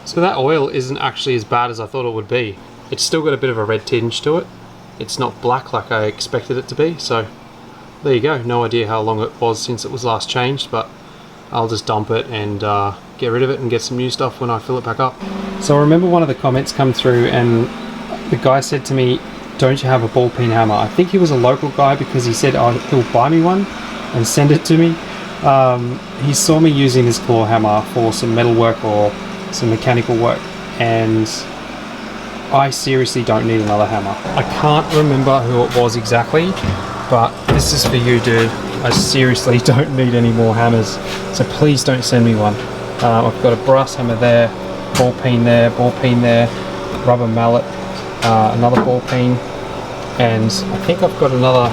So that oil isn't actually as bad as I thought it would be. It's still got a bit of a red tinge to it. It's not black like I expected it to be, so there you go. No idea how long it was since it was last changed, but I'll just dump it and get rid of it and get some new stuff when I fill it back up. So I remember one of the comments come through and the guy said to me, don't you have a ball peen hammer? I think he was a local guy because he said he'll buy me one and send it to me. He saw me using this claw hammer for some metal work or some mechanical work, and I seriously don't need another hammer. I can't remember who it was exactly, but this is for you, dude. I seriously don't need any more hammers, so please don't send me one. I've got a brass hammer there, ball peen there, rubber mallet, another ball peen, and I think I've got another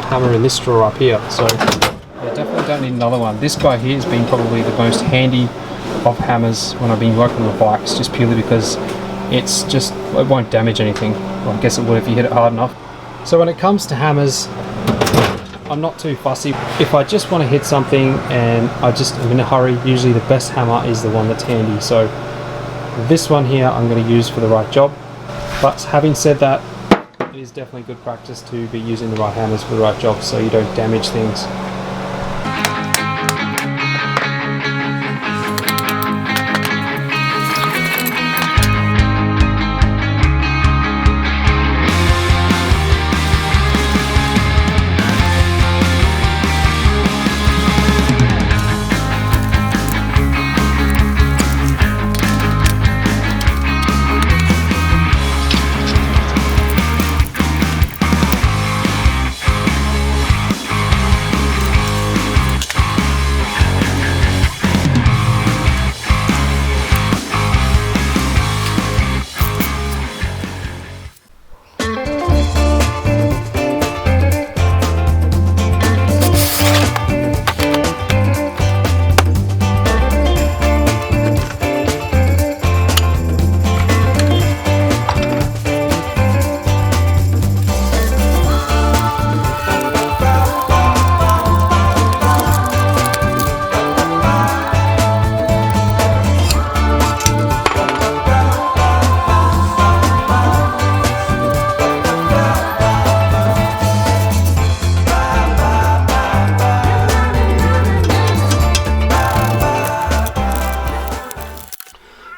hammer in this drawer up here, so I definitely don't need another one. This guy here has been probably the most handy of hammers when I've been working with bikes, just purely because it won't damage anything. Well, I guess it would if you hit it hard enough. So when it comes to hammers, I'm not too fussy. If I just want to hit something and I'm in a hurry, usually the best hammer is the one that's handy. So this one here I'm going to use for the right job. But having said that, it is definitely good practice to be using the right hammers for the right job so you don't damage things.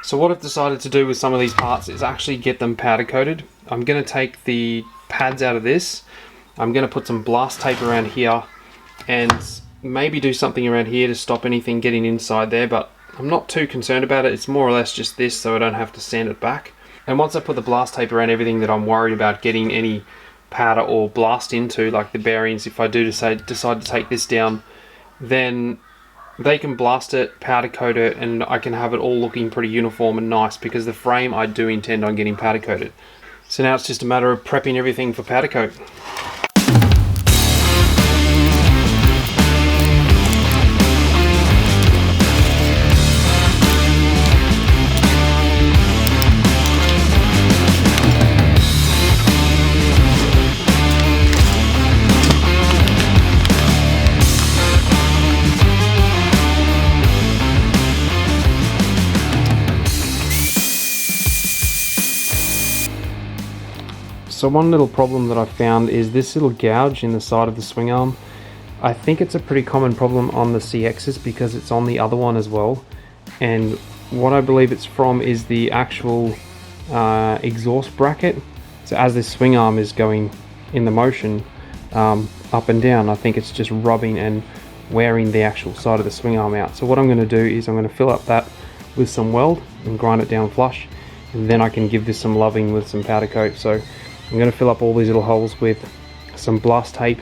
So what I've decided to do with some of these parts is actually get them powder coated. I'm going to take the pads out of this. I'm going to put some blast tape around here and maybe do something around here to stop anything getting inside there, but I'm not too concerned about it. It's more or less just this so I don't have to sand it back. And once I put the blast tape around everything that I'm worried about getting any powder or blast into, like the bearings, if I do decide to take this down, then they can blast it, powder coat it, and I can have it all looking pretty uniform and nice, because the frame I do intend on getting powder coated. So now it's just a matter of prepping everything for powder coat. So one little problem that I found is this little gouge in the side of the swing arm. I think it's a pretty common problem on the CXs because it's on the other one as well. And what I believe it's from is the actual exhaust bracket. So as this swing arm is going in the motion up and down, I think it's just rubbing and wearing the actual side of the swing arm out. So what I'm going to do is I'm going to fill up that with some weld and grind it down flush, and then I can give this some loving with some powder coat. So I'm going to fill up all these little holes with some blast tape,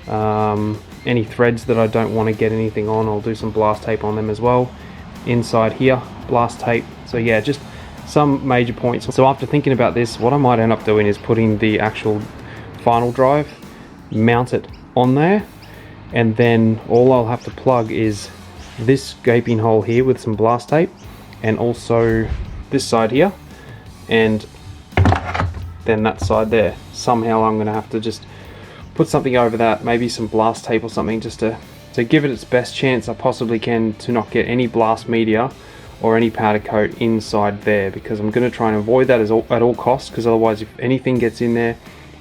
and any threads that I don't want to get anything on, I'll do some blast tape on them as well. Inside here, blast tape. So yeah, just some major points. So after thinking about this, what I might end up doing is putting the actual final drive, mount it on there, and then all I'll have to plug is this gaping hole here with some blast tape, and also this side here, and then that side there. Somehow I'm going to have to just put something over that, maybe some blast tape or something, just to give it its best chance I possibly can to not get any blast media or any powder coat inside there, because I'm going to try and avoid that at all costs, because otherwise if anything gets in there,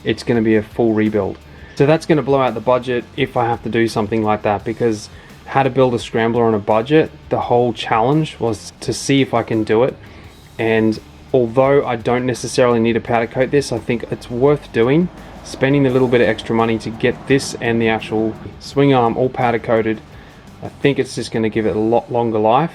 it's going to be a full rebuild. So that's going to blow out the budget if I have to do something like that, because how to build a scrambler on a budget, the whole challenge was to see if I can do it. And although I don't necessarily need to powder coat this, I think it's worth doing, spending a little bit of extra money to get this and the actual swing arm all powder coated. I think it's just going to give it a lot longer life.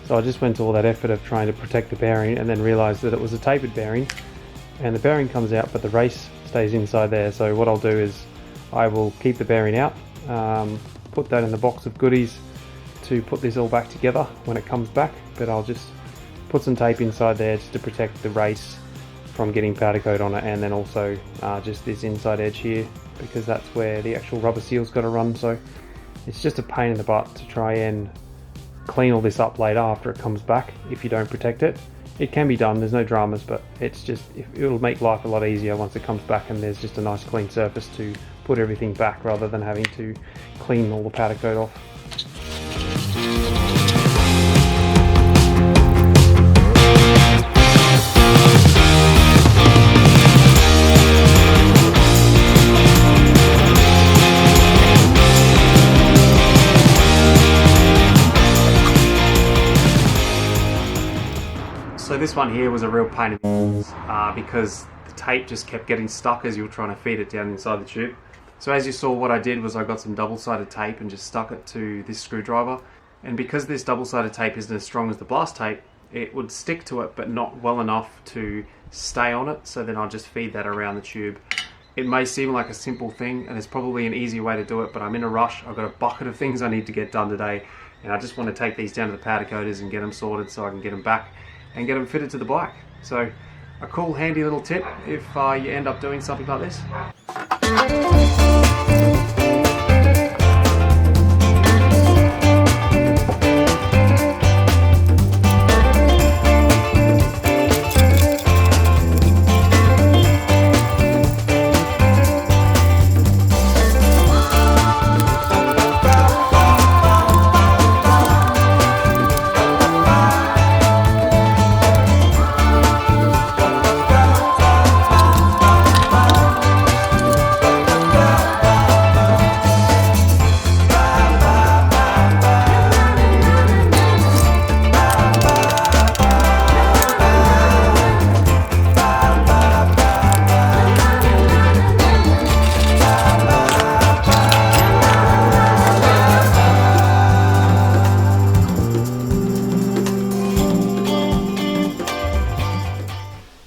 So I just went to all that effort of trying to protect the bearing, and then realized that it was a tapered bearing, and the bearing comes out but the race stays inside there. So what I'll do is I will keep the bearing out, put that in the box of goodies to put this all back together when it comes back, but I'll just put some tape inside there just to protect the race from getting powder coat on it, and then also just this inside edge here, because that's where the actual rubber seal's got to run. So it's just a pain in the butt to try and clean all this up later after it comes back if you don't protect it. It can be done, there's no dramas, but it's just, it'll make life a lot easier once it comes back and there's just a nice clean surface to put everything back, rather than having to clean all the powder coat off. So this one here was a real pain in the ass because the tape just kept getting stuck as you were trying to feed it down inside the tube. So as you saw, what I did was I got some double-sided tape and just stuck it to this screwdriver. And because this double-sided tape isn't as strong as the blast tape, it would stick to it but not well enough to stay on it. So then I'll just feed that around the tube. It may seem like a simple thing, and there's probably an easier way to do it, but I'm in a rush. I've got a bucket of things I need to get done today, and I just want to take these down to the powder coaters and get them sorted so I can get them back and get them fitted to the bike. So a cool handy little tip if you end up doing something like this.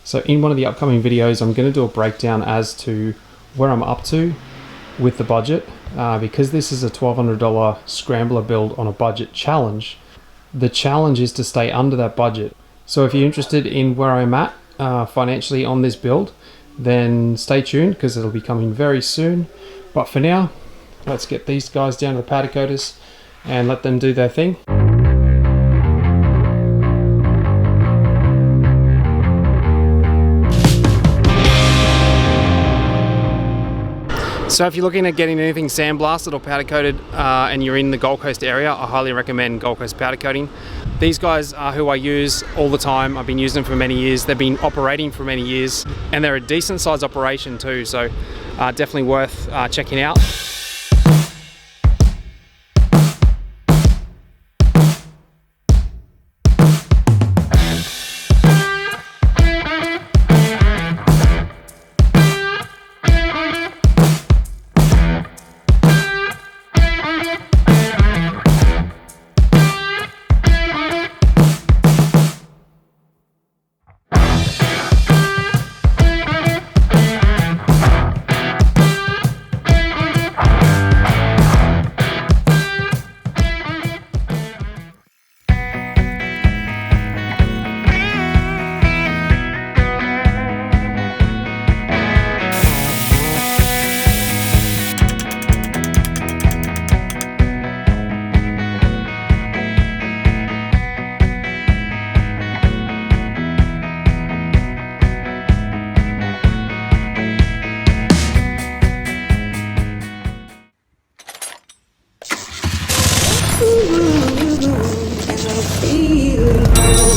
So in one of the upcoming videos, I'm going to do a breakdown as to where I'm up to with the budget. Because this is a $1,200 Scrambler build on a budget challenge, the challenge is to stay under that budget. So if you're interested in where I'm at financially on this build, then stay tuned because it'll be coming very soon. But for now, let's get these guys down to the powder coaters and let them do their thing. So if you're looking at getting anything sandblasted or powder coated and you're in the Gold Coast area, I highly recommend Gold Coast powder coating. These guys are who I use all the time. I've been using them for many years. They've been operating for many years and they're a decent size operation too, so definitely worth checking out. Ooh, and I feel